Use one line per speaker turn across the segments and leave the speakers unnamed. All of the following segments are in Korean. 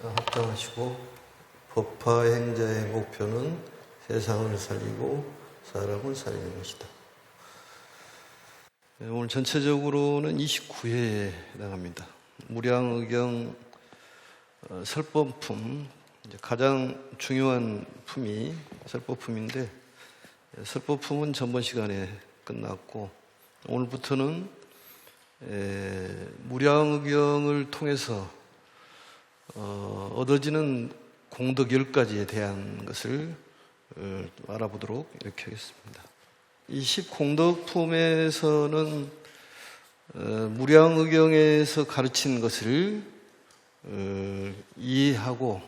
합당하시고 법화 행자의 목표는 세상을 살리고 사람을 살리는 것이다. 오늘 전체적으로는 29회에 해당합니다. 무량의경 설법품, 가장 중요한 품이 설법품인데, 설법품은 전번 시간에 끝났고 오늘부터는 무량의경을 통해서 얻어지는 공덕 10가지에 대한 것을 알아보도록 이렇게 하겠습니다. 이 10공덕품에서는 무량의경에서 가르친 것을 이해하고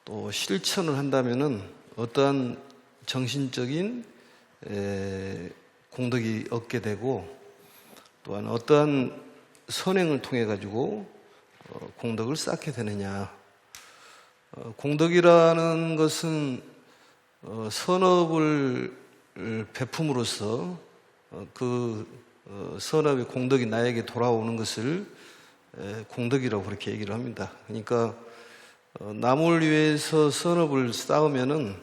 또 실천을 한다면은 어떠한 정신적인 공덕이 얻게 되고, 또한 어떠한 선행을 통해 가지고 공덕을 쌓게 되느냐. 공덕이라는 것은 선업을 베품으로써 그 선업의 공덕이 나에게 돌아오는 것을 공덕이라고 그렇게 얘기를 합니다. 그러니까 남을 위해서 선업을 쌓으면은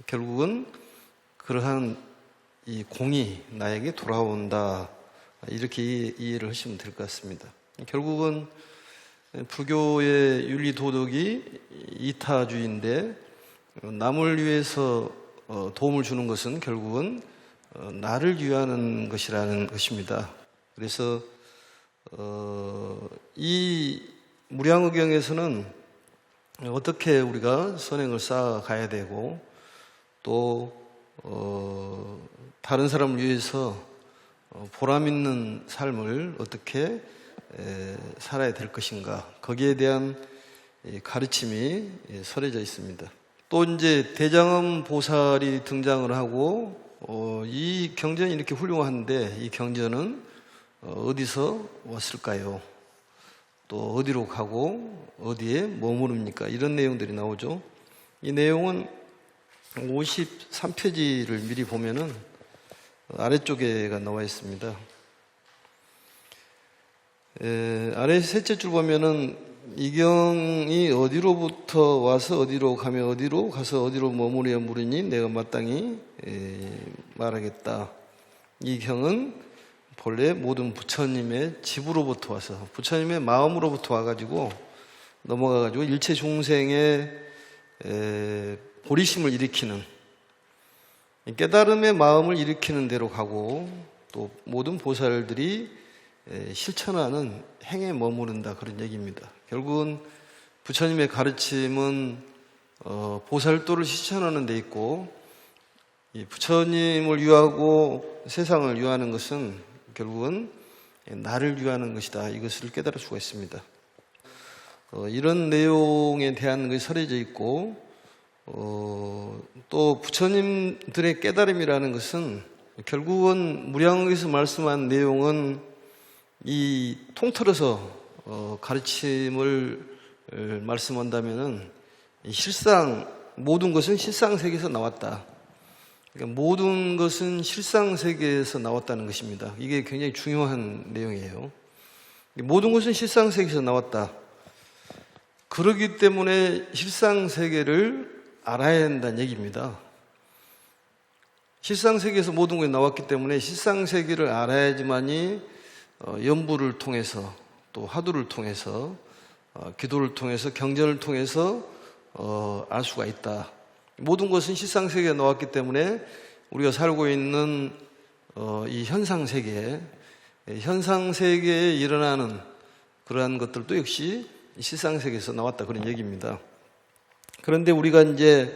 결국은 그러한 이 공이 나에게 돌아온다, 이렇게 이해를 하시면 될 것 같습니다. 결국은 불교의 윤리 도덕이 이타주의인데, 남을 위해서 도움을 주는 것은 결국은 나를 위하는 것이라는 것입니다. 그래서 이 무량의경에서는 어떻게 우리가 선행을 쌓아가야 되고, 또 다른 사람을 위해서 보람 있는 삶을 어떻게 살아야 될 것인가, 거기에 대한 가르침이 설해져 있습니다. 또 이제 대장엄 보살이 등장을 하고, 이 경전이 이렇게 훌륭한데 이 경전은 어디서 왔을까요? 또 어디로 가고 어디에 머무릅니까? 이런 내용들이 나오죠. 이 내용은 53페이지를 미리 보면은 아래쪽에가 나와 있습니다. 아래 셋째 줄 보면은 이 경이 어디로부터 와서 어디로 가며 어디로 가서 어디로 머무르려 물으니 내가 마땅히 말하겠다. 이 경은 본래 모든 부처님의 집으로부터 와서, 부처님의 마음으로부터 와가지고 넘어가가지고 일체 중생의 보리심을 일으키는, 깨달음의 마음을 일으키는 대로 가고, 또 모든 보살들이 실천하는 행에 머무른다, 그런 얘기입니다. 결국은 부처님의 가르침은 보살도를 실천하는 데 있고, 이 부처님을 위하고 세상을 위하는 것은 결국은 나를 위하는 것이다, 이것을 깨달을 수가 있습니다. 이런 내용에 대한 것이 설해져 있고, 또 부처님들의 깨달음이라는 것은 결국은 무량에서 말씀한 내용은 이 통틀어서 가르침을 말씀한다면은 실상, 모든 것은 실상세계에서 나왔다. 그러니까 모든 것은 실상세계에서 나왔다는 것입니다. 이게 굉장히 중요한 내용이에요. 모든 것은 실상세계에서 나왔다. 그렇기 때문에 실상세계를 알아야 한다는 얘기입니다. 실상세계에서 모든 것이 나왔기 때문에 실상세계를 알아야지만이 연부를 통해서, 또 화두를 통해서, 기도를 통해서, 경전을 통해서 알 수가 있다. 모든 것은 실상세계에 나왔기 때문에 우리가 살고 있는 이 현상세계에 일어나는 그러한 것들도 역시 실상세계에서 나왔다, 그런 얘기입니다. 그런데 우리가 이제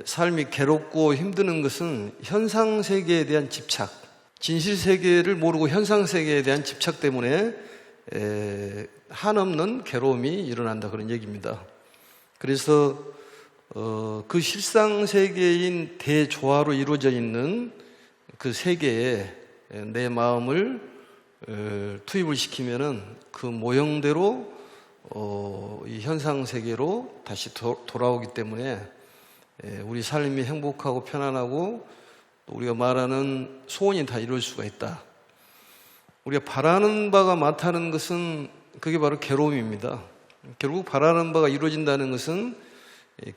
삶이 괴롭고 힘드는 것은 현상세계에 대한 집착, 진실세계를 모르고 현상세계에 대한 집착 때문에 한없는 괴로움이 일어난다, 그런 얘기입니다. 그래서 그 실상세계인 대조화로 이루어져 있는 그 세계에 내 마음을 투입을 시키면은 그 모형대로 이 현상세계로 다시 돌아오기 때문에 우리 삶이 행복하고 편안하고, 또 우리가 말하는 소원이 다 이룰 수가 있다. 우리가 바라는 바가 많다는 것은 그게 바로 괴로움입니다. 결국 바라는 바가 이루어진다는 것은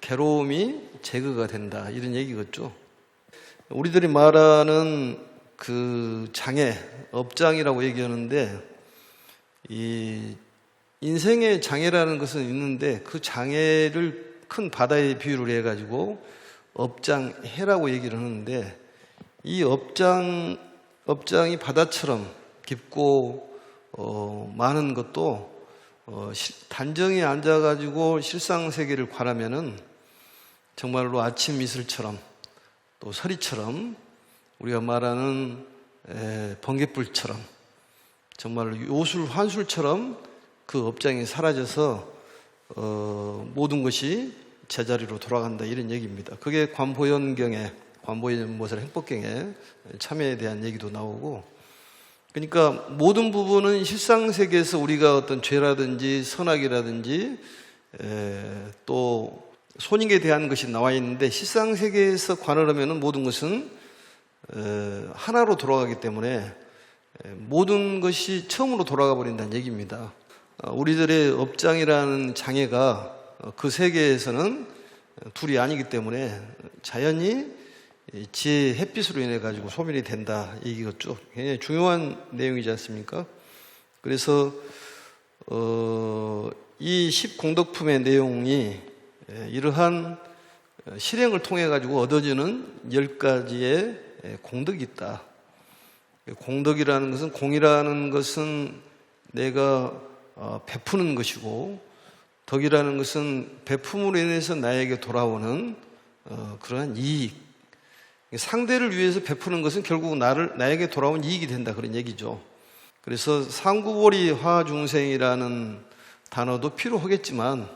괴로움이 제거가 된다, 이런 얘기겠죠. 우리들이 말하는 그 장애, 업장이라고 얘기하는데, 이 인생의 장애라는 것은 있는데 그 장애를 큰 바다에 비유를 해가지고 업장해라고 얘기를 하는데, 이 업장이 바다처럼 깊고 많은 것도 단정히 앉아가지고 실상세계를 관하면은 정말로 아침 이슬처럼 또 서리처럼 우리가 말하는 번갯불처럼 정말로 요술 환술처럼 그 업장이 사라져서 모든 것이 제자리로 돌아간다, 이런 얘기입니다. 그게 관보연모살 행법경에 참여에 대한 얘기도 나오고, 그러니까 모든 부분은 실상세계에서 우리가 어떤 죄라든지 선악이라든지 또 손익에 대한 것이 나와 있는데, 실상세계에서 관할하면 모든 것은 하나로 돌아가기 때문에 모든 것이 처음으로 돌아가 버린다는 얘기입니다. 우리들의 업장이라는 장애가 그 세계에서는 둘이 아니기 때문에 자연히 지혜의 햇빛으로 인해 가지고 소멸이 된다, 얘기겠죠. 굉장히 중요한 내용이지 않습니까? 그래서 이 10공덕품의 내용이 이러한 실행을 통해 가지고 얻어지는 10가지의 공덕이 있다. 공덕이라는 것은, 공이라는 것은 내가 베푸는 것이고, 덕이라는 것은 베품으로 인해서 나에게 돌아오는 그러한 이익. 상대를 위해서 베푸는 것은 결국 나에게 돌아온 이익이 된다, 그런 얘기죠. 그래서 상구보리 화중생이라는 단어도 필요하겠지만,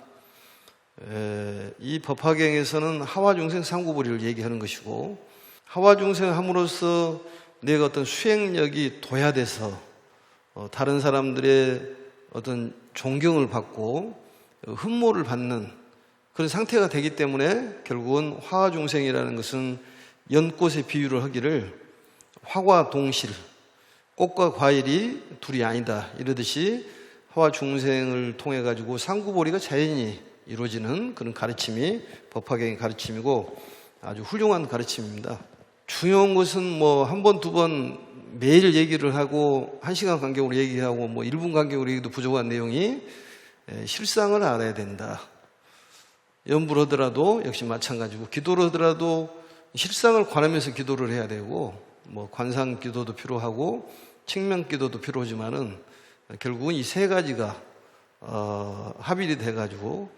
이 법화경에서는 하화중생 상구보리를 얘기하는 것이고, 하화중생 함으로써 내가 어떤 수행력이 도야돼서 다른 사람들의 어떤 존경을 받고 흠모를 받는 그런 상태가 되기 때문에 결국은 화중생이라는 것은 연꽃에 비유를 하기를 화과 동실, 꽃과 과일이 둘이 아니다, 이러듯이 화중생을 통해 가지고 상구보리가 자연히 이루어지는 그런 가르침이 법화경의 가르침이고 아주 훌륭한 가르침입니다. 중요한 것은 뭐 한 번, 두 번 매일 얘기를 하고 1시간 간격으로 얘기하고 뭐 1분 간격으로 얘기도 부족한 내용이 실상을 알아야 된다. 연부를 하더라도 역시 마찬가지고, 기도를 하더라도 실상을 관하면서 기도를 해야 되고, 뭐 관상 기도도 필요하고 측면 기도도 필요하지만은 결국은 이 세 가지가 합일이 돼 가지고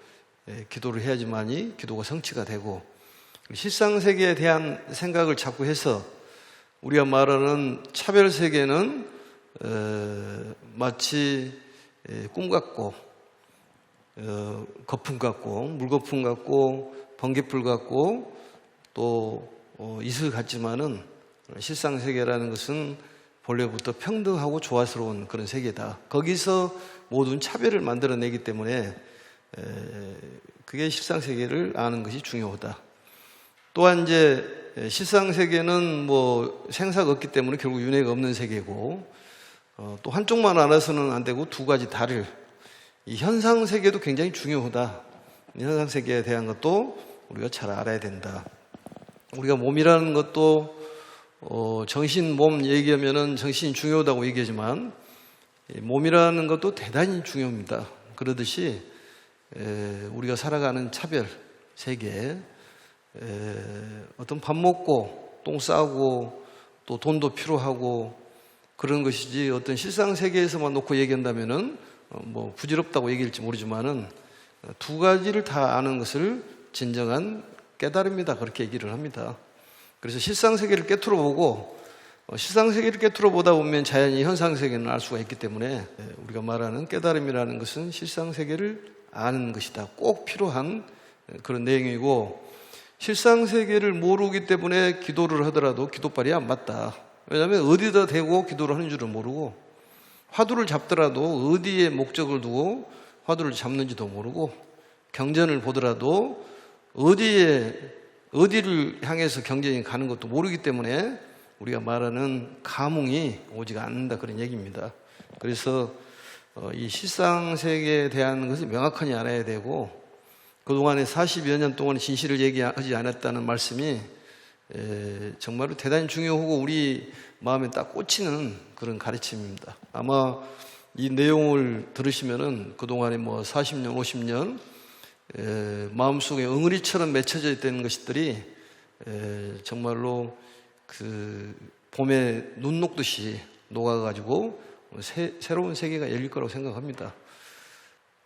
기도를 해야지만이 기도가 성취가 되고, 실상세계에 대한 생각을 자꾸 해서 우리가 말하는 차별세계는 마치 꿈 같고 거품 같고 물거품 같고 번갯불 같고 또 이슬 같지만은, 실상세계라는 것은 본래부터 평등하고 조화스러운 그런 세계다. 거기서 모든 차별을 만들어내기 때문에 그게 실상세계를 아는 것이 중요하다. 또한 이제 실상세계는 뭐 생사가 없기 때문에 결국 윤회가 없는 세계고, 또 한쪽만 알아서는 안 되고 두 가지 다를, 이 현상세계도 굉장히 중요하다. 이 현상세계에 대한 것도 우리가 잘 알아야 된다. 우리가 몸이라는 것도 정신, 몸 얘기하면은 정신이 중요하다고 얘기하지만 몸이라는 것도 대단히 중요합니다. 그러듯이 우리가 살아가는 차별 세계, 어떤 밥 먹고 똥 싸고 또 돈도 필요하고 그런 것이지, 어떤 실상 세계에서만 놓고 얘기한다면은 뭐 부질없다고 얘기할지 모르지만은 두 가지를 다 아는 것을 진정한 깨달음이다, 그렇게 얘기를 합니다. 그래서 실상 세계를 깨트려 보고, 실상 세계를 깨트려 보다 보면 자연히 현상 세계는 알 수가 있기 때문에 우리가 말하는 깨달음이라는 것은 실상 세계를 아는 것이다, 꼭 필요한 그런 내용이고, 실상 세계를 모르기 때문에 기도를 하더라도 기도발이 안 맞다. 왜냐하면 어디다 대고 기도를 하는 줄을 모르고, 화두를 잡더라도 어디에 목적을 두고 화두를 잡는지도 모르고, 경전을 보더라도 어디를 향해서 경전이 가는 것도 모르기 때문에 우리가 말하는 감흥이 오지가 않는다, 그런 얘기입니다. 그래서 이 실상세계에 대한 것을 명확하게 알아야 되고, 그동안에 40여 년 동안 진실을 얘기하지 않았다는 말씀이 정말로 대단히 중요하고 우리 마음에 딱 꽂히는 그런 가르침입니다. 아마 이 내용을 들으시면은 그동안에 40년, 50년 마음속에 엉은이처럼 맺혀져 있던 것들이 정말로 그 봄에 눈 녹듯이 녹아가지고 새로운 세계가 열릴 거라고 생각합니다.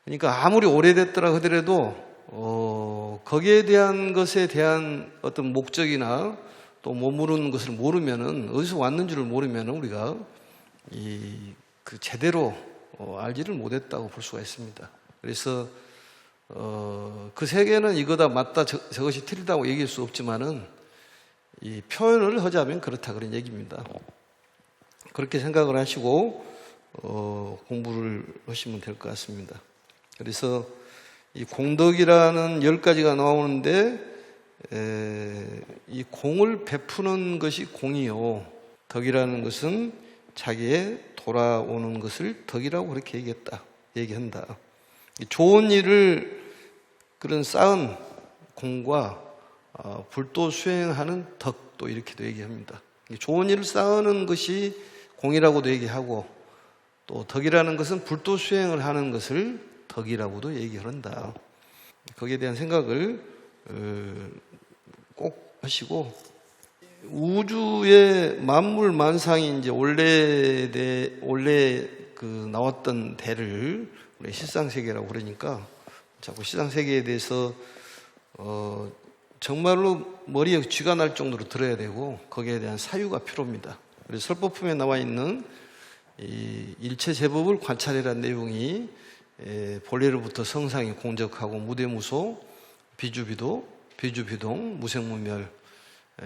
그러니까 아무리 오래됐더라 하더라도 거기에 대한 것에 대한 어떤 목적이나 또 머무르는 것을 모르면은, 어디서 왔는지를 모르면은 우리가 제대로 알지를 못했다고 볼 수가 있습니다. 그래서 그 세계는 이거다 맞다 저것이 틀리다고 얘기할 수 없지만은 이 표현을 하자면 그렇다 그런 얘기입니다. 그렇게 생각을 하시고 공부를 하시면 될 것 같습니다. 그래서 이 공덕이라는 10가지가 나오는데 이 공을 베푸는 것이 공이요, 덕이라는 것은 자기의 돌아오는 것을 덕이라고 그렇게 얘기한다. 좋은 일을 그런 쌓은 공과 불도 수행하는 덕도 이렇게도 얘기합니다. 좋은 일을 쌓는 것이 공이라고도 얘기하고, 또 덕이라는 것은 불도 수행을 하는 것을 덕이라고도 얘기한다. 거기에 대한 생각을 꼭 하시고, 우주의 만물 만상이 이제 원래 나왔던 대를 우리 실상세계라고 그러니까 자꾸 실상세계에 대해서 정말로 머리에 쥐가 날 정도로 들어야 되고, 거기에 대한 사유가 필요합니다. 그래서 설법품에 나와 있는 이 일체 제법을 관찰해라는 내용이 본래로부터 성상이 공적하고 무대무소 비주비도 비주비동 무생무멸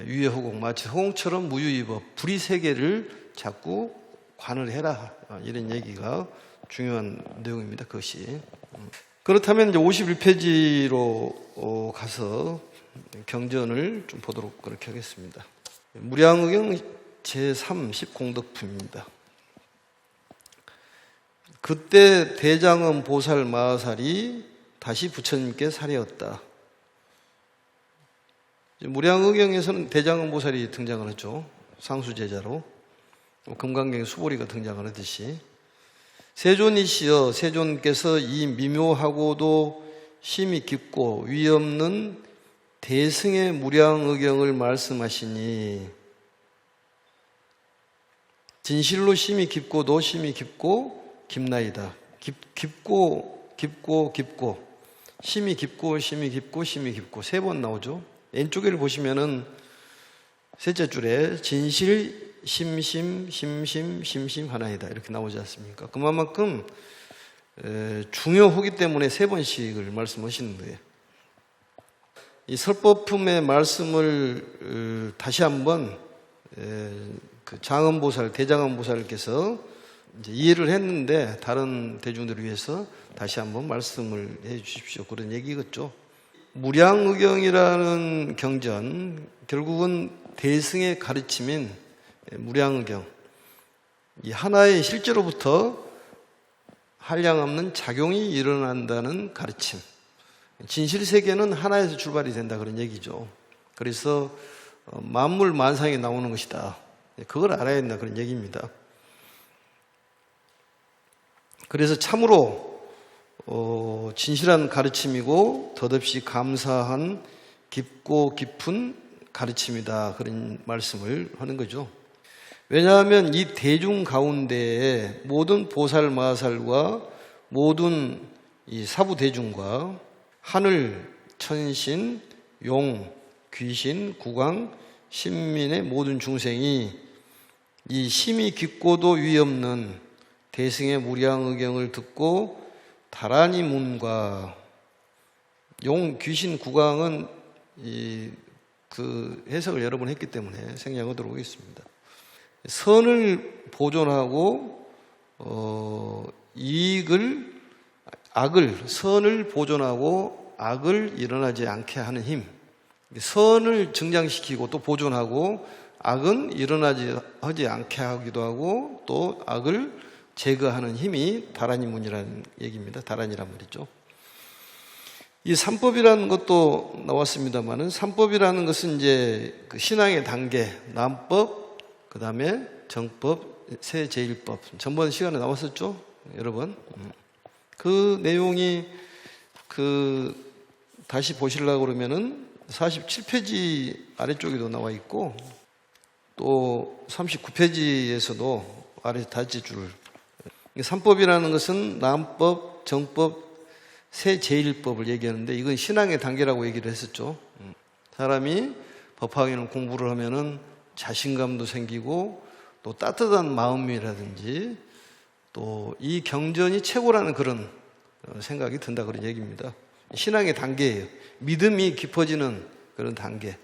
유예허공, 마치 허공처럼 무유이법 불이 세계를 자꾸 관을 해라, 이런 얘기가 중요한 내용입니다. 그것이. 그렇다면 이제 51페이지로 가서 경전을 좀 보도록 그렇게 하겠습니다. 무량의경 제30 공덕품입니다. 그때 대장엄 보살 마하살이 다시 부처님께 사례었다. 무량의경에서는 대장엄 보살이 등장을 하죠. 상수제자로. 금강경에 수보리가 등장을 하듯이. 세존이시여, 세존께서 이 미묘하고도 심이 깊고 위없는 대승의 무량의경을 말씀하시니, 진실로 심이 깊고도 심이 깊고 깊나이다. 깊고 심이 깊고 심이 깊고 심이 깊고 3번 나오죠. 왼쪽을 보시면은 셋째 줄에 진실 심심 심심 심심 하나이다 이렇게 나오지 않습니까? 그만큼 중요하기 때문에 3번씩을 말씀하시는 거예요. 이 설법품의 말씀을 다시 한번 그 장엄보살, 대장엄보살께서 이제 이해를 했는데 다른 대중들을 위해서 다시 한번 말씀을 해 주십시오, 그런 얘기겠죠. 무량의경이라는 경전, 결국은 대승의 가르침인 무량의경, 이 하나의 실제로부터 한량없는 작용이 일어난다는 가르침, 진실세계는 하나에서 출발이 된다 그런 얘기죠. 그래서 만물 만상이 나오는 것이다, 그걸 알아야 된다 그런 얘기입니다. 그래서 참으로 진실한 가르침이고 덧없이 감사한 깊고 깊은 가르침이다, 그런 말씀을 하는 거죠. 왜냐하면 이 대중 가운데에 모든 보살 마하살과 모든 이 사부 대중과 하늘, 천신, 용, 귀신, 국왕, 신민의 모든 중생이 이 심이 깊고도 위없는 대승의 무량의경을 듣고 다라니 문과 용, 귀신, 국왕은 그 해석을 여러 번 했기 때문에 생략하도록 하겠습니다. 선을 보존하고 선을 보존하고 악을 일어나지 않게 하는 힘, 선을 증장시키고 또 보존하고 악은 일어나지 않게 하기도 하고 또 악을 제거하는 힘이 다란이문이라는 얘기입니다. 다란이란 말이죠. 이 삼법이라는 것도 나왔습니다만은, 삼법이라는 것은 이제 그 신앙의 단계, 남법, 그 다음에 정법, 세제일법. 전번 시간에 나왔었죠, 여러분. 그 내용이 다시 보시려고 그러면은 47페이지 아래쪽에도 나와 있고, 또 39페이지에서도 아래 다시 줄. 삼법이라는 것은 남법, 정법, 세제일법을 얘기하는데, 이건 신앙의 단계라고 얘기를 했었죠. 사람이 법학에는 공부를 하면은 자신감도 생기고, 또 따뜻한 마음이라든지, 또 이 경전이 최고라는 그런 생각이 든다, 그런 얘기입니다. 신앙의 단계예요. 믿음이 깊어지는 그런 단계.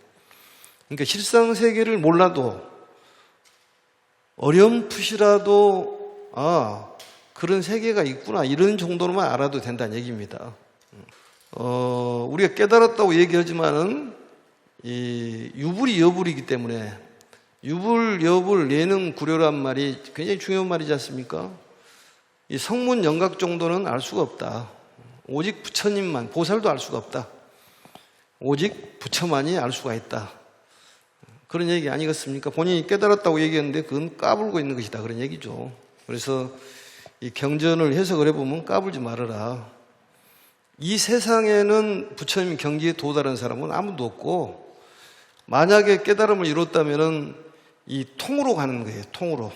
그러니까 실상세계를 몰라도 어렴풋이라도 그런 세계가 있구나, 이런 정도로만 알아도 된다는 얘기입니다. 우리가 깨달았다고 얘기하지만은 이 유불이 여불이기 때문에, 유불, 여불, 예능, 구려란 말이 굉장히 중요한 말이지 않습니까? 이 성문 영각 정도는 알 수가 없다. 오직 부처님만, 보살도 알 수가 없다. 오직 부처만이 알 수가 있다. 그런 얘기 아니겠습니까? 본인이 깨달았다고 얘기했는데 그건 까불고 있는 것이다, 그런 얘기죠. 그래서 이 경전을 해석을 해보면 까불지 말아라. 이 세상에는 부처님 경지에 도달한 사람은 아무도 없고, 만약에 깨달음을 이뤘다면은 이 통으로 가는 거예요, 통으로.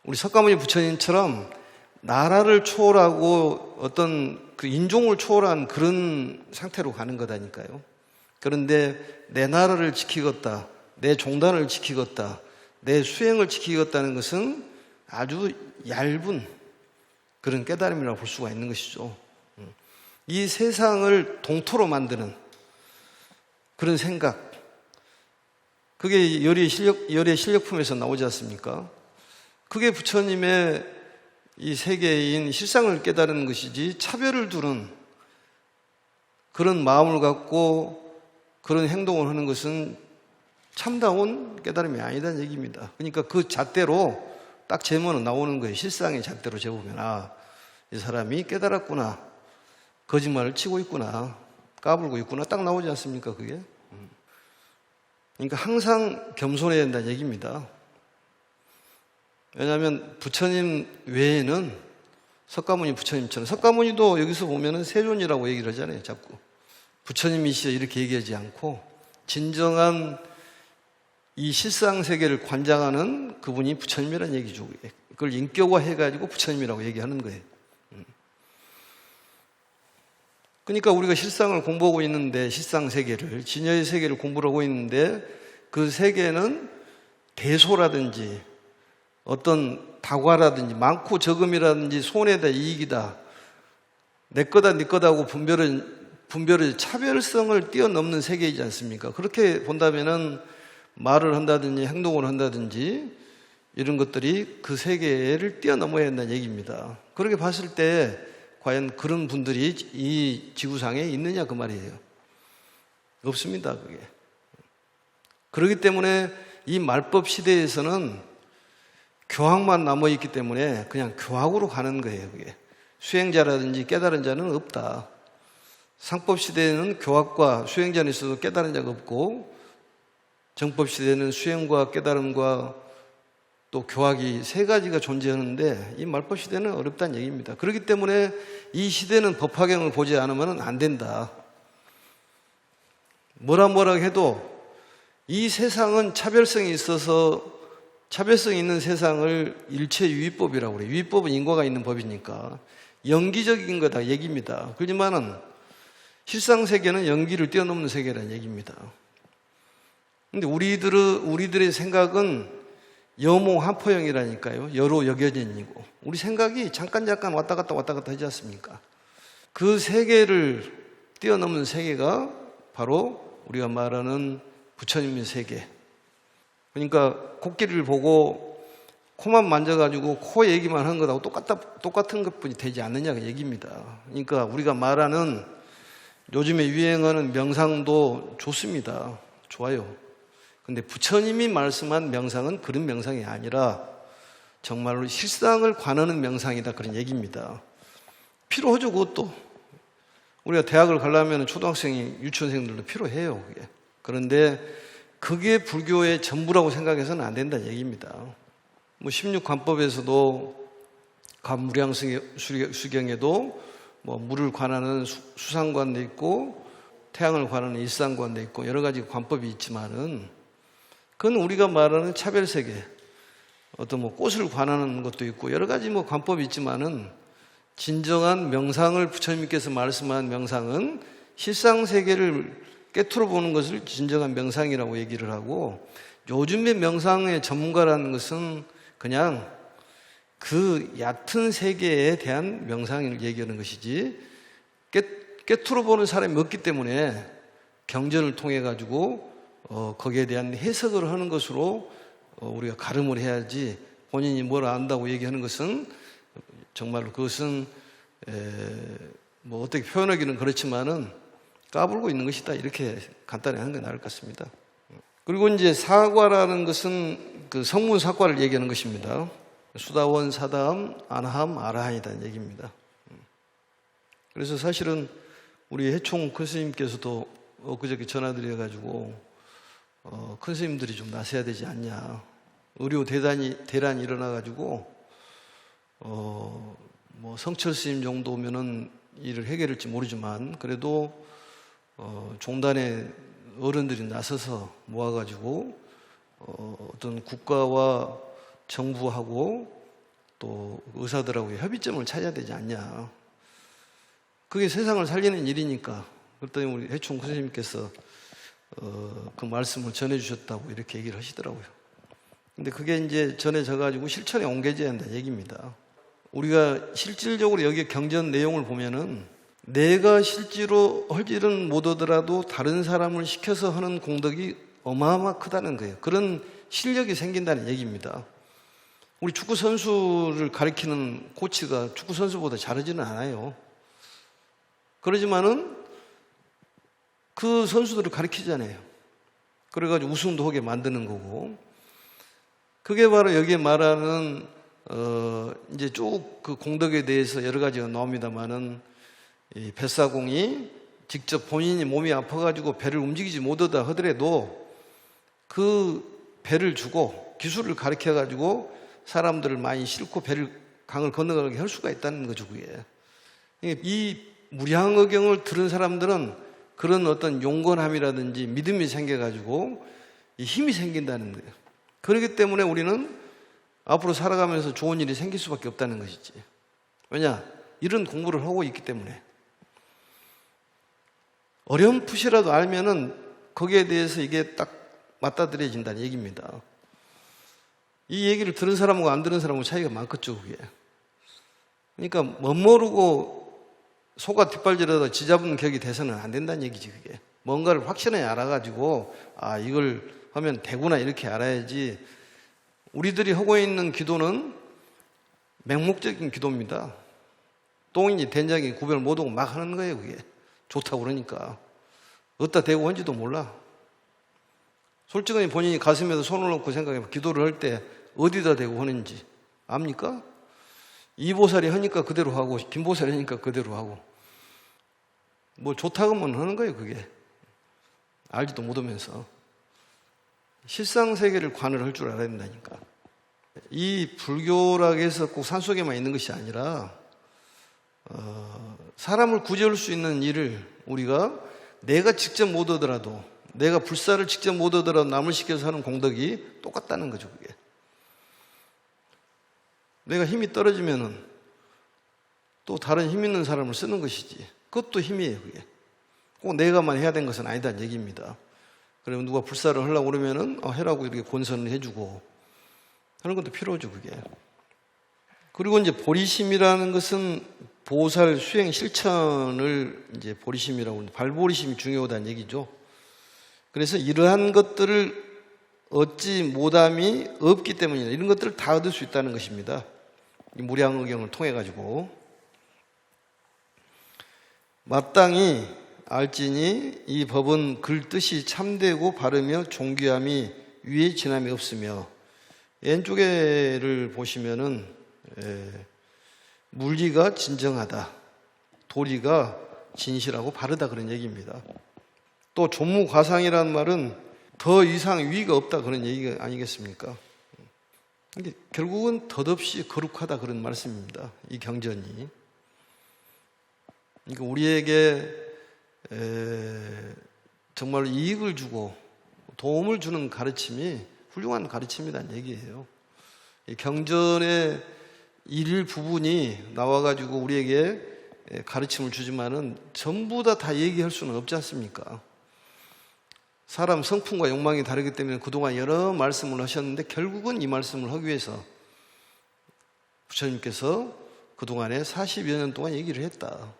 우리 석가모니 부처님처럼 나라를 초월하고 어떤 그 인종을 초월한 그런 상태로 가는 거다니까요. 그런데 내 나라를 지키겠다, 내 종단을 지키겠다, 내 수행을 지키겠다는 것은 아주 얇은 그런 깨달음이라고 볼 수가 있는 것이죠. 이 세상을 동토로 만드는 그런 생각, 그게 열의 실력품에서 나오지 않습니까? 그게 부처님의 이 세계인 실상을 깨달은 것이지, 차별을 두는 그런 마음을 갖고 그런 행동을 하는 것은 참다운 깨달음이 아니다는 얘기입니다. 그러니까 그 잣대로 딱 제문은 나오는 거예요. 실상의 잣대로 재보면, 이 사람이 깨달았구나, 거짓말을 치고 있구나, 까불고 있구나, 딱 나오지 않습니까, 그게? 그러니까 항상 겸손해야 된다는 얘기입니다. 왜냐하면 부처님 외에는 석가모니 부처님처럼, 석가모니도 여기서 보면은 세존이라고 얘기를 하잖아요, 자꾸. 부처님이시여 이렇게 얘기하지 않고, 진정한 이 실상세계를 관장하는 그분이 부처님이라는 얘기죠. 그걸 인격화해가지고 부처님이라고 얘기하는 거예요. 그러니까 우리가 실상을 공부하고 있는데, 실상세계를, 진여의 세계를 공부를 하고 있는데, 그 세계는 대소라든지 어떤 다과라든지 많고 적음이라든지 손해다 이익이다, 내 거다 네 거다고 분별을 차별성을 뛰어넘는 세계이지 않습니까? 그렇게 본다면은 말을 한다든지 행동을 한다든지 이런 것들이 그 세계를 뛰어넘어야 한다는 얘기입니다. 그렇게 봤을 때 과연 그런 분들이 이 지구상에 있느냐, 그 말이에요. 없습니다, 그게. 그렇기 때문에 이 말법 시대에서는 교학만 남아있기 때문에 그냥 교학으로 가는 거예요, 그게. 수행자라든지 깨달은 자는 없다. 상법 시대에는 교학과 수행자는 있어도 깨달은 자가 없고, 정법 시대에는 수행과 깨달음과 또 교학이 세 가지가 존재하는데, 이 말법 시대는 어렵다는 얘기입니다. 그렇기 때문에 이 시대는 법화경을 보지 않으면 안 된다. 뭐라 해도 이 세상은 차별성이 있어서, 차별성이 있는 세상을 일체유의법이라고 그래요. 유의법은 인과가 있는 법이니까 연기적인 거다 얘기입니다. 그렇지만은 실상세계는 연기를 뛰어넘는 세계라는 얘기입니다. 근데 우리들의 생각은 여몽하포형이라니까요. 여로 여겨진이고, 우리 생각이 잠깐 왔다 갔다 하지 않습니까? 그 세계를 뛰어넘는 세계가 바로 우리가 말하는 부처님의 세계. 그러니까 코끼리를 보고 코만 만져가지고 코 얘기만 한 것하고 똑같은 것뿐이 되지 않느냐가 얘기입니다. 그러니까 우리가 말하는 요즘에 유행하는 명상도 좋습니다. 좋아요. 근데 부처님이 말씀한 명상은 그런 명상이 아니라 정말로 실상을 관하는 명상이다 그런 얘기입니다. 필요하죠. 그것도 우리가 대학을 가려면 초등학생이 유치원생들도 필요해요. 그게. 그런데 그게 불교의 전부라고 생각해서는 안 된다는 얘기입니다. 뭐 16관법에서도 관무량수경에도 뭐 물을 관하는 수상관도 있고 태양을 관하는 일상관도 있고 여러 가지 관법이 있지만은 그건 우리가 말하는 차별세계, 어떤 뭐 꽃을 관하는 것도 있고 여러 가지 뭐 관법이 있지만은 진정한 명상을 부처님께서 말씀한 명상은 실상세계를 깨트려 보는 것을 진정한 명상이라고 얘기를 하고, 요즘의 명상의 전문가라는 것은 그냥 그 얕은 세계에 대한 명상을 얘기하는 것이지, 깨트려 보는 사람이 없기 때문에 경전을 통해 가지고 거기에 대한 해석을 하는 것으로 우리가 가름을 해야지, 본인이 뭘 안다고 얘기하는 것은 정말로 그것은 뭐 어떻게 표현하기는 그렇지만은 까불고 있는 것이다, 이렇게 간단히 하는 게 나을 것 같습니다. 그리고 이제 사과라는 것은 그 성문 사과를 얘기하는 것입니다. 수다원, 사다함, 아나함, 아라한이라는 얘기입니다. 그래서 사실은 우리 해총 큰 스님께서도 엊그저께 전화드려가지고 큰 스님들이 좀 나서야 되지 않냐, 의료 대란이 일어나가지고 뭐 성철 스님 정도면은 일을 해결할지 모르지만 그래도 종단의 어른들이 나서서 모아가지고 어떤 국가와 정부하고 또 의사들하고 협의점을 찾아야 되지 않냐. 그게 세상을 살리는 일이니까. 그랬더니 우리 해총 선생님께서 그 말씀을 전해주셨다고 이렇게 얘기를 하시더라고요. 근데 그게 이제 전해져가지고 실천에 옮겨져야 한다는 얘기입니다. 우리가 실질적으로 여기 경전 내용을 보면은 내가 실제로 할 일은 못하더라도 다른 사람을 시켜서 하는 공덕이 어마어마 크다는 거예요. 그런 실력이 생긴다는 얘기입니다. 우리 축구 선수를 가르치는 코치가 축구 선수보다 잘하지는 않아요. 그러지만은 그 선수들을 가르치잖아요. 그래가지고 우승도 하게 만드는 거고, 그게 바로 여기에 말하는 이제 쭉 그 공덕에 대해서 여러 가지가 나옵니다만은, 이 뱃사공이 직접 본인이 몸이 아파가지고 배를 움직이지 못하다 하더라도 그 배를 주고 기술을 가르쳐가지고 사람들을 많이 싣고 강을 건너가게 할 수가 있다는 거죠, 그게. 이 무량의경을 들은 사람들은 그런 어떤 용건함이라든지 믿음이 생겨가지고 이 힘이 생긴다는 거예요. 그렇기 때문에 우리는 앞으로 살아가면서 좋은 일이 생길 수밖에 없다는 것이지. 왜냐? 이런 공부를 하고 있기 때문에. 어렴풋이라도 알면은 거기에 대해서 이게 딱 맞닥뜨려진다는 얘기입니다. 이 얘기를 들은 사람하고 안 들은 사람하고 차이가 많겠죠, 그게. 그러니까 멋모르고 소가 뒷발질하다 쥐잡은 격이 돼서는 안 된다는 얘기지, 그게. 뭔가를 확실하게 알아가지고, 아, 이걸 하면 되구나, 이렇게 알아야지. 우리들이 하고 있는 기도는 맹목적인 기도입니다. 똥인지 된장인지 구별 못하고 막 하는 거예요, 그게. 좋다고 그러니까. 어디다 대고 한지도 몰라. 솔직히 본인이 가슴에도 손을 놓고 생각해봐. 기도를 할 때 어디다 대고 하는지 압니까? 이보살이 하니까 그대로 하고, 김보살이 하니까 그대로 하고. 뭐 좋다고만 하는 거예요, 그게. 알지도 못하면서. 실상세계를 관을 할 줄 알아야 된다니까. 이 불교라고 해서 꼭 산속에만 있는 것이 아니라 사람을 구제할 수 있는 일을 우리가 내가 직접 못 하더라도, 내가 불사를 직접 못 하더라도 남을 시켜서 하는 공덕이 똑같다는 거죠, 그게. 내가 힘이 떨어지면은 또 다른 힘 있는 사람을 쓰는 것이지. 그것도 힘이에요, 그게. 꼭 내가만 해야 되는 것은 아니다는 얘기입니다. 그러면 누가 불사를 하려고 그러면은 해라고 이렇게 권선을 해주고 하는 것도 필요하죠, 그게. 그리고 이제 보리심이라는 것은 보살 수행 실천을 이제 보리심이라고 하는데, 발보리심이 중요하다는 얘기죠. 그래서 이러한 것들을 얻지 못함이 없기 때문이다. 이런 것들을 다 얻을 수 있다는 것입니다. 이 무량의경을 통해 가지고. 마땅히 알지니 이 법은 글 뜻이 참되고 바르며 존귀함이 위에 지남이 없으며 왼쪽에를 보시면은 물리가 진정하다, 도리가 진실하고 바르다 그런 얘기입니다. 또 조무과상이라는 말은 더 이상 위가 없다 그런 얘기가 아니겠습니까? 결국은 덧없이 거룩하다 그런 말씀입니다. 이 경전이. 그러니까 우리에게 정말 이익을 주고 도움을 주는 가르침이 훌륭한 가르침이라는 얘기예요. 이 경전의 일부분이 나와가지고 우리에게 가르침을 주지만은 전부 다 얘기할 수는 없지 않습니까? 사람 성품과 욕망이 다르기 때문에 그동안 여러 말씀을 하셨는데 결국은 이 말씀을 하기 위해서 부처님께서 그동안에 40여 년 동안 얘기를 했다.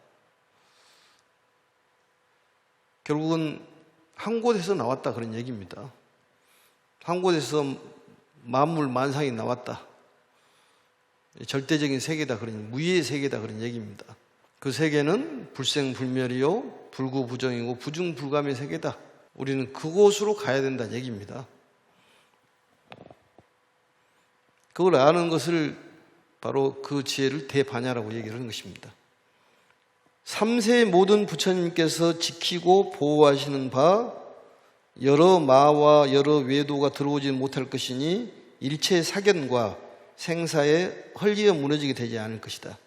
결국은 한 곳에서 나왔다 그런 얘기입니다. 한 곳에서 만물 만상이 나왔다. 절대적인 세계다 그런, 무의의 세계다 그런 얘기입니다. 그 세계는 불생불멸이요 불구부정이고 부중불감의 세계다. 우리는 그곳으로 가야 된다는 얘기입니다. 그걸 아는 것을 바로 그 지혜를 대반야라고 얘기를 하는 것입니다. 3세의 모든 부처님께서 지키고 보호하시는 바 여러 마와 여러 외도가 들어오지 못할 것이니 일체의 사견과 생사에 헐리어 무너지게 되지 않을 것이다.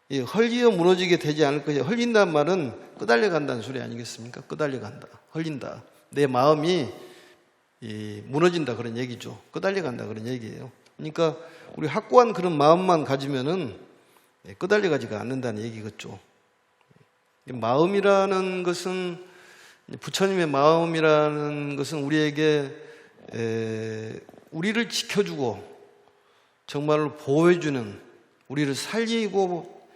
이 헐리어 무너지게 되지 않을 것이다. 헐린다는 말은 끄달려 간다는 소리 아니겠습니까? 끄달려 간다. 헐린다. 내 마음이 무너진다 그런 얘기죠. 끄달려 간다 그런 얘기예요. 그러니까 우리 확고한 그런 마음만 가지면은 끄달려 가지가 않는다는 얘기겠죠. 마음이라는 것은, 부처님의 마음이라는 것은 우리에게 우리를 지켜주고 정말로 보호해주는, 우리를 살리고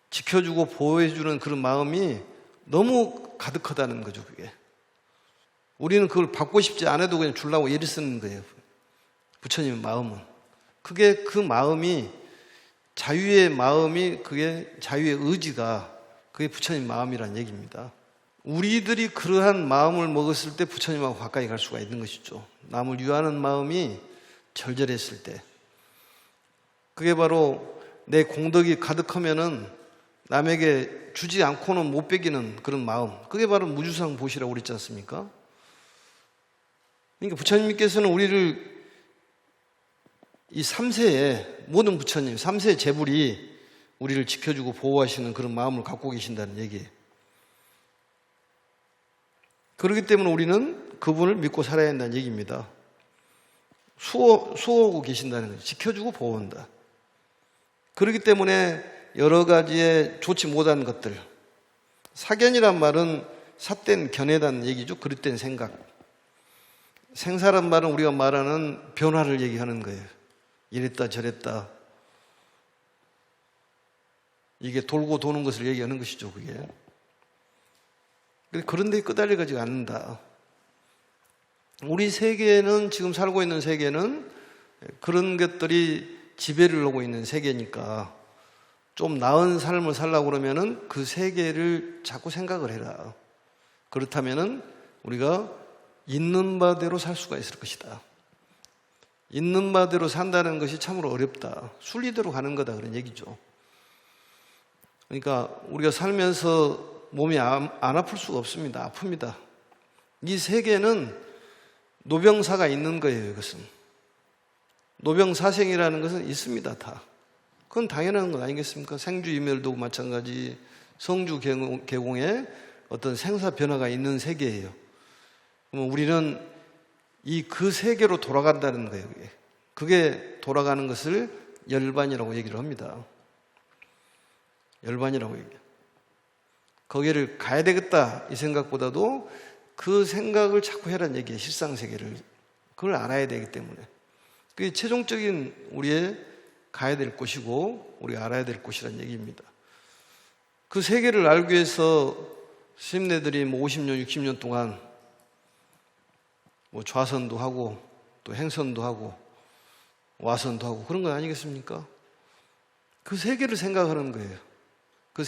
지켜주고 보호해주는 그런 마음이 너무 가득하다는 거죠. 그게 우리는 그걸 받고 싶지 않아도 그냥 주려고 예를 쓰는 거예요. 부처님의 마음은 그게, 그 마음이 자유의 마음이, 그게 자유의 의지가 그게 부처님 마음이란 얘기입니다. 우리들이 그러한 마음을 먹었을 때 부처님하고 가까이 갈 수가 있는 것이죠. 남을 위하는 마음이 절절했을 때, 그게 바로 내 공덕이 가득하면은 남에게 주지 않고는 못 베기는 그런 마음, 그게 바로 무주상 보시라고 그랬지 않습니까? 그러니까 부처님께서는 우리를 이 3세에 모든 부처님, 3세 제불이 우리를 지켜주고 보호하시는 그런 마음을 갖고 계신다는 얘기예요. 그렇기 때문에 우리는 그분을 믿고 살아야 한다는 얘기입니다. 수호하고 계신다는 거죠. 지켜주고 보호한다. 그렇기 때문에 여러 가지의 좋지 못한 것들, 사견이란 말은 삿된 견해다는 얘기죠. 그릇된 생각. 생사란 말은 우리가 말하는 변화를 얘기하는 거예요. 이랬다 저랬다, 이게 돌고 도는 것을 얘기하는 것이죠. 그게 그런 데 끄달려가지고 않는다. 우리 세계는, 지금 살고 있는 세계는 그런 것들이 지배를 하고 있는 세계니까 좀 나은 삶을 살려고 그러면은 그 세계를 자꾸 생각을 해라. 그렇다면은 우리가 있는 바대로 살 수가 있을 것이다. 있는 바대로 산다는 것이 참으로 어렵다. 순리대로 가는 거다 그런 얘기죠. 그러니까 우리가 살면서 몸이 안 아플 수가 없습니다. 아픕니다. 이 세계는 노병사가 있는 거예요. 이것은 노병사생이라는 것은 있습니다. 다. 그건 당연한 건 아니겠습니까? 생주이멸도 마찬가지, 성주 개공에 어떤 생사 변화가 있는 세계예요. 그럼 우리는 그 세계로 돌아간다는 거예요. 그게 돌아가는 것을 열반이라고 얘기를 합니다. 열반이라고 얘기해요. 거기를 가야 되겠다 이 생각보다도 그 생각을 자꾸 해라는 얘기예요. 실상세계를. 그걸 알아야 되기 때문에. 그게 최종적인 우리의 가야 될 곳이고 우리가 알아야 될 곳이라는 얘기입니다. 그 세계를 알기 위해서 스님네들이 50년, 60년 동안 좌선도 하고 또 행선도 하고 와선도 하고 그런 건 아니겠습니까? 그 세계를 생각하는 거예요. 그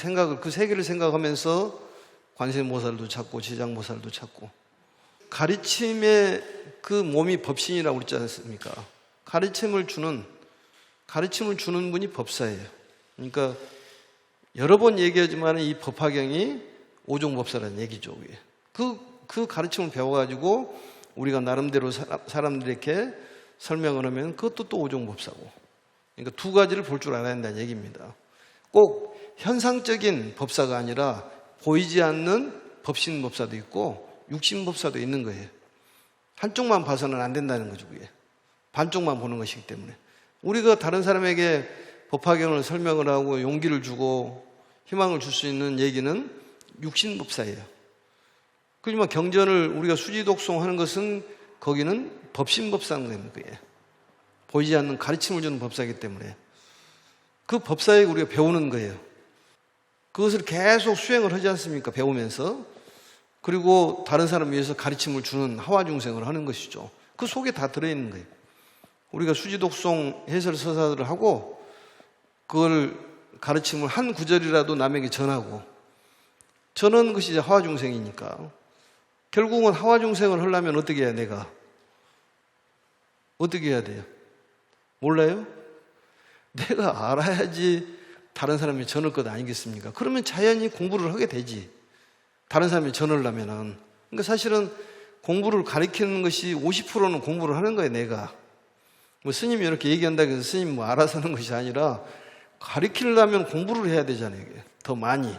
세계를 생각하면서 관세음보살도 찾고 지장보살도 찾고, 가르침의 그 몸이 법신이라고 그랬지 않습니까? 가르침을 주는 분이 법사예요. 그러니까 여러 번 얘기하지만 이 법화경이 오종법사라는 얘기죠. 그 가르침을 배워가지고 우리가 나름대로 사람들에게 설명을 하면 그것도 또 오종법사고. 그러니까 두 가지를 볼 줄 알아야 한다는 얘기입니다. 꼭 현상적인 법사가 아니라 보이지 않는 법신법사도 있고 육신법사도 있는 거예요. 한쪽만 봐서는 안 된다는 거죠. 그게 반쪽만 보는 것이기 때문에 우리가 다른 사람에게 법화경을 설명을 하고 용기를 주고 희망을 줄 수 있는 얘기는 육신법사예요. 그렇지만 경전을 우리가 수지독송하는 것은 거기는 법신법사인 거예요. 보이지 않는 가르침을 주는 법사이기 때문에 그 법사에 우리가 배우는 거예요. 그것을 계속 수행을 하지 않습니까? 배우면서. 그리고 다른 사람을 위해서 가르침을 주는 하화중생을 하는 것이죠. 그 속에 다 들어있는 거예요. 우리가 수지독송 해설 서사들을 하고 그걸 가르침을 한 구절이라도 남에게 전하고 전하는 것이 이제 하화중생이니까 결국은 하화중생을 하려면 어떻게 해야 내가? 어떻게 해야 돼요? 몰라요? 내가 알아야지 다른 사람이 전할 것 아니겠습니까? 그러면 자연히 공부를 하게 되지. 다른 사람이 전하려면은. 그러니까 사실은 공부를 가르치는 것이 50%는 공부를 하는 거예요, 내가. 뭐 스님이 이렇게 얘기한다고 해서 스님 뭐 알아서 하는 것이 아니라 가르치려면 공부를 해야 되잖아요, 이게. 더 많이.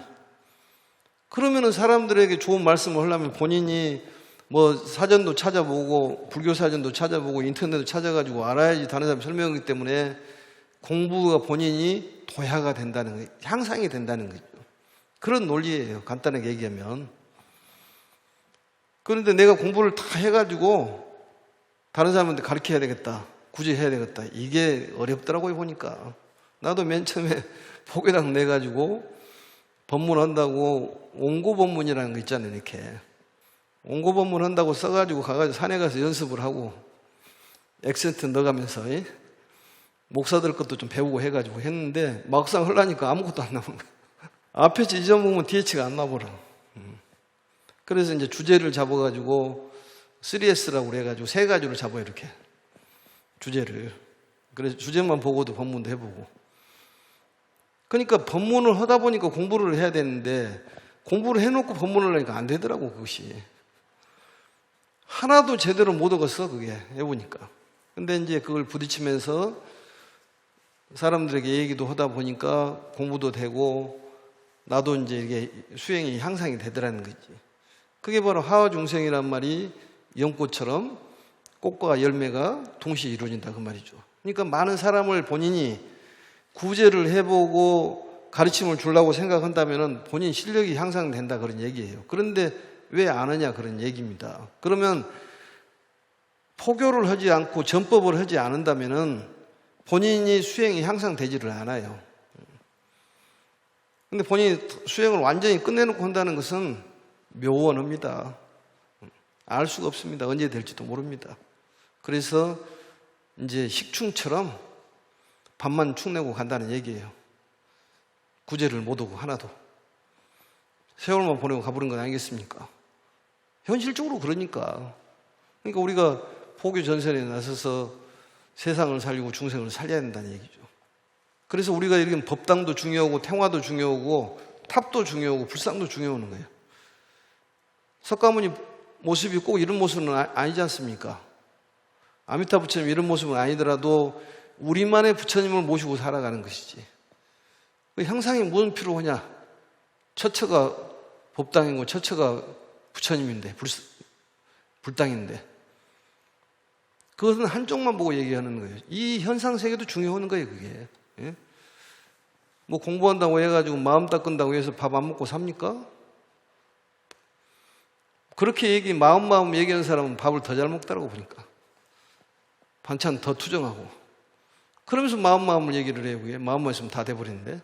그러면은 사람들에게 좋은 말씀을 하려면 본인이 뭐 사전도 찾아보고 불교 사전도 찾아보고 인터넷도 찾아가지고 알아야지 다른 사람이 설명하기 때문에 공부가 본인이 도야가 된다는 거예요. 향상이 된다는 거죠. 그런 논리예요. 간단하게 얘기하면. 그런데 내가 공부를 다 해가지고 다른 사람한테 가르쳐야 되겠다. 굳이 해야 되겠다. 이게 어렵더라고요, 보니까. 나도 맨 처음에 포교당 내가지고 법문한다고 옹고법문이라는 거 있잖아요, 이렇게. 옹고법문 한다고 써가지고 가가지고 산에 가서 연습을 하고 액센트 넣어가면서 목사들 것도 좀 배우고 해가지고 했는데 막상 하려니까 아무것도 안 나오는 거야. 앞에서 잊어먹으면 뒤에치가 안 나보라. 그래서 이제 주제를 잡아가지고 3S라고 그래가지고 세 가지로 잡아요, 이렇게. 주제를. 그래서 주제만 보고도 법문도 해보고. 그러니까 법문을 하다 보니까 공부를 해야 되는데 공부를 해놓고 법문을 하니까 안 되더라고, 그것이. 하나도 제대로 못 얻었어, 그게. 해보니까. 근데 이제 그걸 부딪히면서 사람들에게 얘기도 하다 보니까 공부도 되고 나도 이제 이게 수행이 향상이 되더라는 거지. 그게 바로 하화중생이란 말이 연꽃처럼 꽃과 열매가 동시에 이루어진다 그 말이죠. 그러니까 많은 사람을 본인이 구제를 해보고 가르침을 주려고 생각한다면 본인 실력이 향상된다 그런 얘기예요. 그런데 왜 안 하냐 그런 얘기입니다. 그러면 포교를 하지 않고 전법을 하지 않는다면 본인이 수행이 향상되지를 않아요. 근데 본인이 수행을 완전히 끝내놓고 한다는 것은 묘원합니다. 알 수가 없습니다. 언제 될지도 모릅니다. 그래서 이제 식충처럼 밥만 축내고 간다는 얘기예요. 구제를 못 오고 하나도. 세월만 보내고 가버린 건 아니겠습니까? 현실적으로 그러니까. 그러니까 우리가 포교 전선에 나서서 세상을 살리고 중생을 살려야 된다는 얘기죠. 그래서 우리가 이렇게 법당도 중요하고 태화도 중요하고 탑도 중요하고 불상도 중요한 거예요. 석가모니 모습이 꼭 이런 모습은 아니지 않습니까? 아미타 부처님 이런 모습은 아니더라도 우리만의 부처님을 모시고 살아가는 것이지. 그 형상이 무슨 필요하냐? 처처가 법당이고 처처가 부처님인데 불당인데 그것은 한쪽만 보고 얘기하는 거예요. 이 현상 세계도 중요한 거예요, 그게. 예? 뭐 공부한다고 해가지고 마음 닦는다고 해서 밥 안 먹고 삽니까? 그렇게 마음 얘기하는 사람은 밥을 더 잘 먹더라고 보니까. 반찬 더 투정하고. 그러면서 마음을 얘기를 해요, 그게. 마음만 있으면 다 돼버리는데.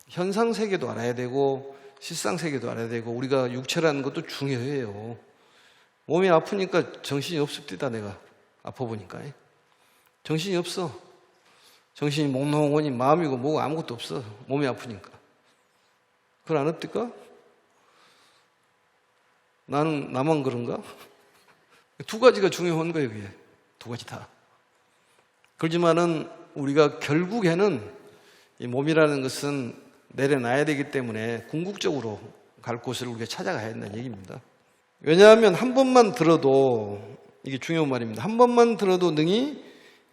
현상 세계도 알아야 되고 실상 세계도 알아야 되고 우리가 육체라는 것도 중요해요. 몸이 아프니까 정신이 없습니다. 내가 아파 보니까 정신이 없어. 정신이 몽롱하니 마음이고 뭐고 아무것도 없어. 몸이 아프니까. 그걸 안 없을까? 나만 그런가? 두 가지가 중요한 거예요. 그게 두 가지 다. 그렇지만은 우리가 결국에는 이 몸이라는 것은 내려놔야 되기 때문에 궁극적으로 갈 곳을 우리가 찾아가야 한다는 얘기입니다. 왜냐하면 한 번만 들어도, 이게 중요한 말입니다. 한 번만 들어도 능히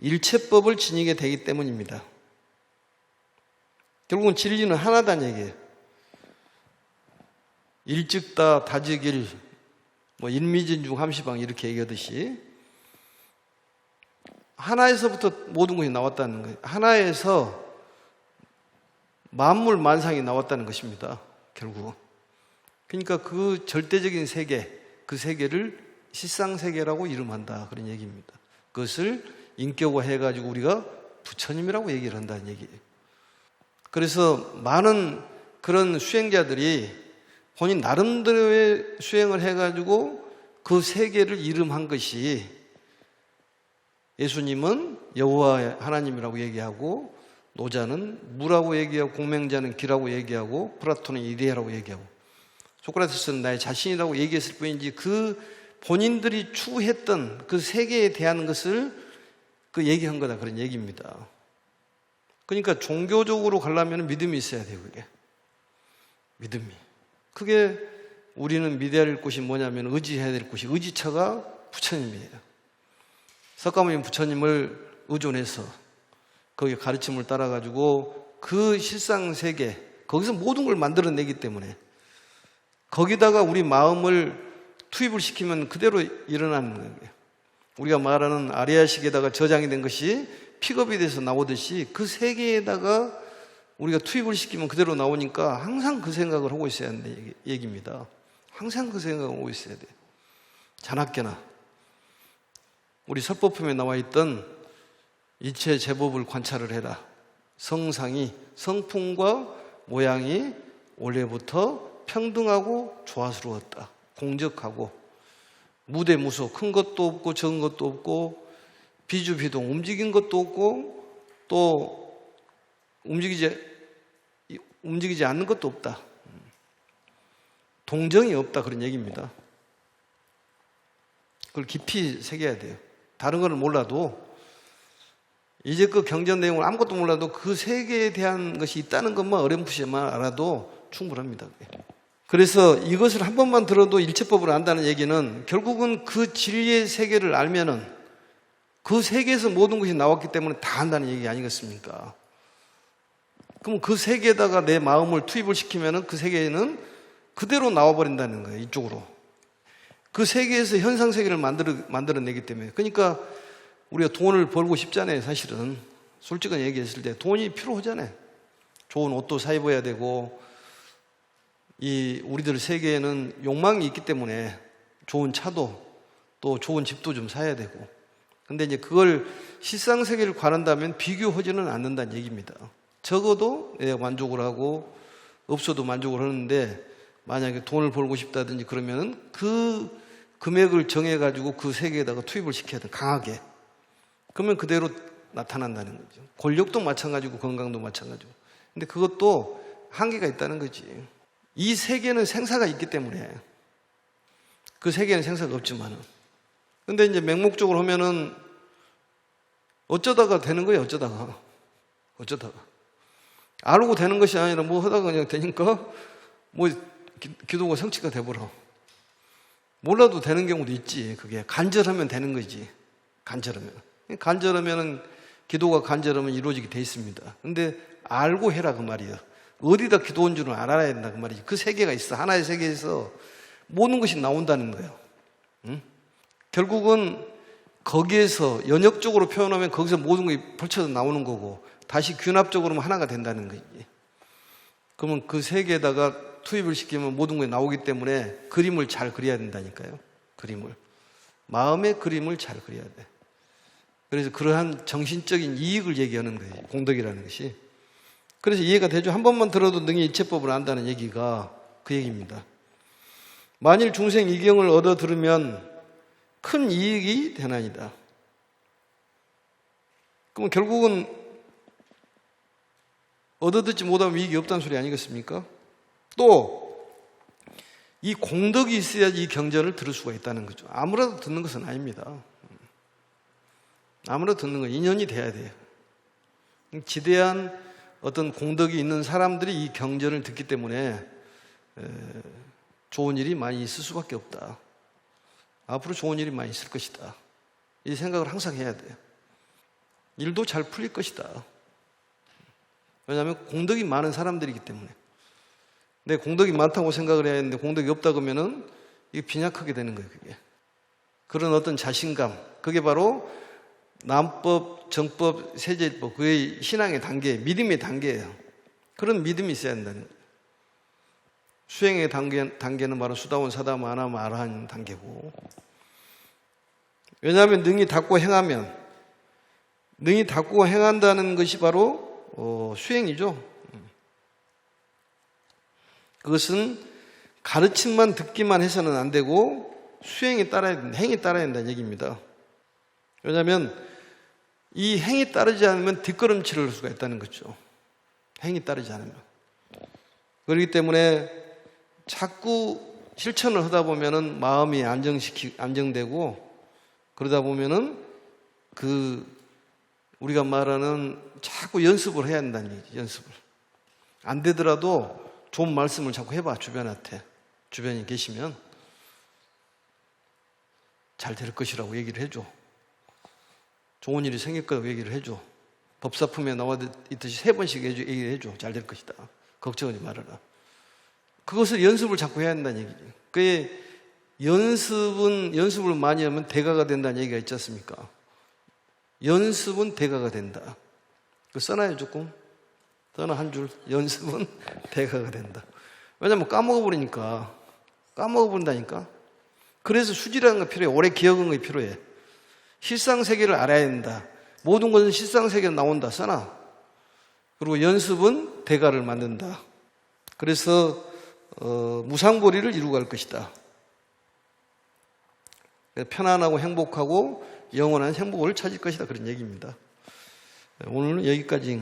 일체법을 지니게 되기 때문입니다. 결국은 진리는 하나다는 얘기예요. 일즉다 다즉일, 일미진중 함시방 이렇게 얘기하듯이 하나에서부터 모든 것이 나왔다는 거예요. 하나에서 만물 만상이 나왔다는 것입니다. 결국은. 그러니까 그 절대적인 세계, 그 세계를 실상세계라고 이름한다, 그런 얘기입니다. 그것을 인격화해가지고 우리가 부처님이라고 얘기를 한다는 얘기예요. 그래서 많은 그런 수행자들이 본인 나름대로의 수행을 해가지고 그 세계를 이름한 것이, 예수님은 여호와 하나님이라고 얘기하고, 노자는 무라고 얘기하고, 공맹자는 기라고 얘기하고, 플라톤은 이데아라고 얘기하고, 소크라테스는 나의 자신이라고 얘기했을 뿐이지 그 본인들이 추구했던 그 세계에 대한 것을 그 얘기한 거다, 그런 얘기입니다. 그러니까 종교적으로 가려면 믿음이 있어야 돼요. 그게 믿음이. 그게 우리는 믿어야 될 곳이 뭐냐면 의지해야 될 곳이, 의지처가 부처님이에요. 석가모니 부처님을 의존해서 거기에 가르침을 따라가지고 그 실상세계, 거기서 모든 걸 만들어내기 때문에 거기다가 우리 마음을 투입을 시키면 그대로 일어나는 거예요. 우리가 말하는 아리아식에다가 저장이 된 것이 픽업이 돼서 나오듯이 그 세계에다가 우리가 투입을 시키면 그대로 나오니까 항상 그 생각을 하고 있어야 한다는 얘기입니다. 항상 그 생각을 하고 있어야 돼요. 자나깨나 우리 설법품에 나와 있던 이체 제법을 관찰을 해라. 성상이, 성품과 모양이 원래부터 평등하고 조화스러웠다. 공적하고 무대무소, 큰 것도 없고 적은 것도 없고 비주비동, 움직인 것도 없고 또 움직이지 않는 것도 없다. 동정이 없다, 그런 얘기입니다. 그걸 깊이 새겨야 돼요. 다른 거는 몰라도, 이제 그 경전 내용을 아무것도 몰라도 그 세계에 대한 것이 있다는 것만 어렴풋이만 알아도 충분합니다. 그래서 이것을 한 번만 들어도 일체법을 안다는 얘기는 결국은 그 진리의 세계를 알면은 그 세계에서 모든 것이 나왔기 때문에 다 안다는 얘기 아니겠습니까? 그럼 그 세계에다가 내 마음을 투입을 시키면은 그 세계에는 그대로 나와버린다는 거예요, 이쪽으로. 그 세계에서 현상세계를 만들어내기 때문에. 그러니까 우리가 돈을 벌고 싶잖아요, 사실은. 솔직히 얘기했을 때 돈이 필요하잖아요. 좋은 옷도 사 입어야 되고, 우리들 세계에는 욕망이 있기 때문에 좋은 차도 또 좋은 집도 좀 사야 되고. 근데 이제 그걸 실상세계를 관한다면 비교하지는 않는다는 얘기입니다. 적어도 만족을 하고 없어도 만족을 하는데, 만약에 돈을 벌고 싶다든지 그러면은 그 금액을 정해가지고 그 세계에다가 투입을 시켜야 돼, 강하게. 그러면 그대로 나타난다는 거죠. 권력도 마찬가지고 건강도 마찬가지고. 근데 그것도 한계가 있다는 거지. 이 세계는 생사가 있기 때문에, 그 세계는 생사가 없지만은. 근데 이제 맹목적으로 하면은 어쩌다가 되는 거예요, 어쩌다가. 알고 되는 것이 아니라 뭐 하다가 그냥 되니까 뭐 기도가 성취가 돼버려. 몰라도 되는 경우도 있지. 그게 간절하면 되는 거지. 간절하면은 기도가 간절하면 이루어지게 돼 있습니다. 근데 알고 해라, 그 말이에요. 어디다 기도한 줄은 알아야 된다, 그 말이지. 그 세계가 있어. 하나의 세계에서 모든 것이 나온다는 거예요. 응? 결국은 거기에서 연역적으로 표현하면 거기서 모든 것이 펼쳐져 나오는 거고, 다시 균합적으로 하나가 된다는 거지. 그러면 그 세계에다가 투입을 시키면 모든 것이 나오기 때문에 그림을 잘 그려야 된다니까요. 마음의 그림을 잘 그려야 돼. 그래서 그러한 정신적인 이익을 얘기하는 거예요, 공덕이라는 것이. 그래서 이해가 되죠. 한 번만 들어도 능히 일체법을 안다는 얘기가 그 얘기입니다. 만일 중생 이경을 얻어 들으면 큰 이익이 되나이다. 그럼 결국은 얻어 듣지 못하면 이익이 없다는 소리 아니겠습니까? 또 이 공덕이 있어야지 이 경전을 들을 수가 있다는 거죠. 아무래도 듣는 것은 아닙니다. 아무나 듣는 건 인연이 돼야 돼요. 지대한 어떤 공덕이 있는 사람들이 이 경전을 듣기 때문에 좋은 일이 많이 있을 수밖에 없다. 앞으로 좋은 일이 많이 있을 것이다. 이 생각을 항상 해야 돼요. 일도 잘 풀릴 것이다. 왜냐하면 공덕이 많은 사람들이기 때문에. 내 공덕이 많다고 생각을 해야 하는데 공덕이 없다 그러면은 이게 빈약하게 되는 거예요, 그게. 그런 어떤 자신감, 그게 바로 남법, 정법, 세제법, 그의 신앙의 단계, 믿음의 단계예요. 그런 믿음이 있어야 한다는 거예요. 수행의 단계는 바로 수다원, 사다원, 아나무, 아라한 단계고. 왜냐하면 능히 닦고 행하면, 능히 닦고 행한다는 것이 바로 수행이죠. 그것은 가르침만 듣기만 해서는 안 되고 수행에 따라야 된다, 행에 따라야 된다는 얘기입니다. 왜냐하면 이 행이 따르지 않으면 뒷걸음질을 할 수가 있다는 거죠. 행이 따르지 않으면. 그렇기 때문에 자꾸 실천을 하다 보면은 마음이 안정되고 그러다 보면은 우리가 말하는 자꾸 연습을 해야 한다는 얘기죠. 연습을. 안 되더라도 좋은 말씀을 자꾸 해봐, 주변에 계시면 잘 될 것이라고 얘기를 해줘. 좋은 일이 생길 거라고 얘기를 해줘. 법사품에 나와 있듯이 3번씩 얘기를 해줘. 잘 될 것이다. 걱정하지 말아라. 그것을 연습을 자꾸 해야 한다는 얘기죠. 그게 연습을 많이 하면 대가가 된다는 얘기가 있지 않습니까? 연습은 대가가 된다. 그거 써놔요, 조금. 써놔, 한 줄. 연습은 대가가 된다. 왜냐면 까먹어버린다니까. 그래서 수지라는 거 필요해. 오래 기억하는 게 필요해. 실상세계를 알아야 된다. 모든 것은 실상세계로 나온다. 써놔. 그리고 연습은 대가를 만든다. 그래서 무상보리를 이루고 갈 것이다. 편안하고 행복하고 영원한 행복을 찾을 것이다. 그런 얘기입니다. 오늘은 여기까지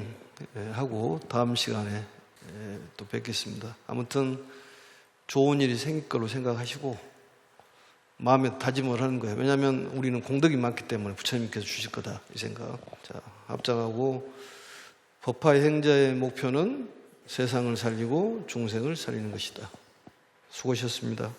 하고 다음 시간에 또 뵙겠습니다. 아무튼 좋은 일이 생길 걸로 생각하시고 마음에 다짐을 하는 거예요. 왜냐하면 우리는 공덕이 많기 때문에 부처님께서 주실 거다 이 생각. 자, 합장하고 법화의 행자의 목표는 세상을 살리고 중생을 살리는 것이다. 수고하셨습니다.